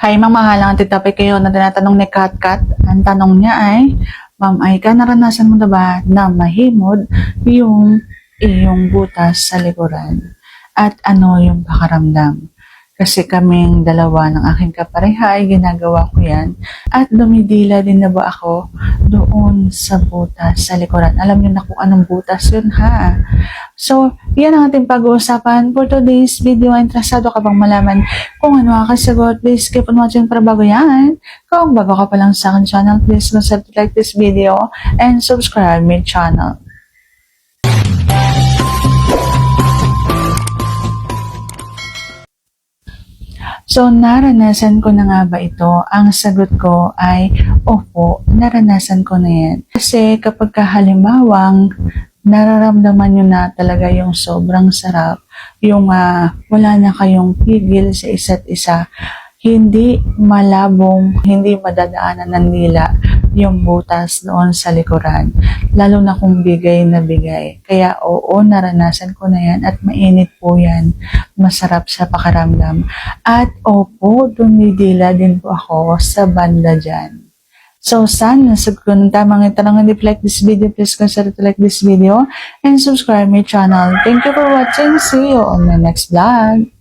Hi, mamahalang titapay kayo na tinatanong ni Katkat. Ang tanong niya ay, Ma'am, ay ka naranasan mo na ba na mahimod yung iyong butas sa likuran? At ano yung pakaramdam? Kasi kaming dalawa ng aking kapareha ay ginagawa ko yan. At dumidila din na ba ako doon sa butas sa likuran? Alam niyo na kung anong butas yun ha? So, yan ang ating pag-uusapan for today's video. Interesado ka bang malaman kung ano ang kasagot? Please keep on watching para bago yan. Kung bago ka pa lang sa akin channel, please consider to like this video and subscribe my channel. So, naranasan ko na nga ba ito? Ang sagot ko ay, opo, naranasan ko na yan. Kasi kapag halimbawang nararamdaman nyo na talaga yung sobrang sarap, yung wala na kayong pigil sa isa't isa, hindi malabong, hindi madadaanan ng dila yung butas doon sa likuran. Lalo na kung bigay na bigay. Kaya oo, naranasan ko na yan at mainit po yan. Masarap sa pakaramdam. At opo, dumidila din po ako sa banda dyan. So, sana nasagot ko ng tamang itanong. If you like this video, please consider to like this video and subscribe my channel. Thank you for watching. See you on my next vlog.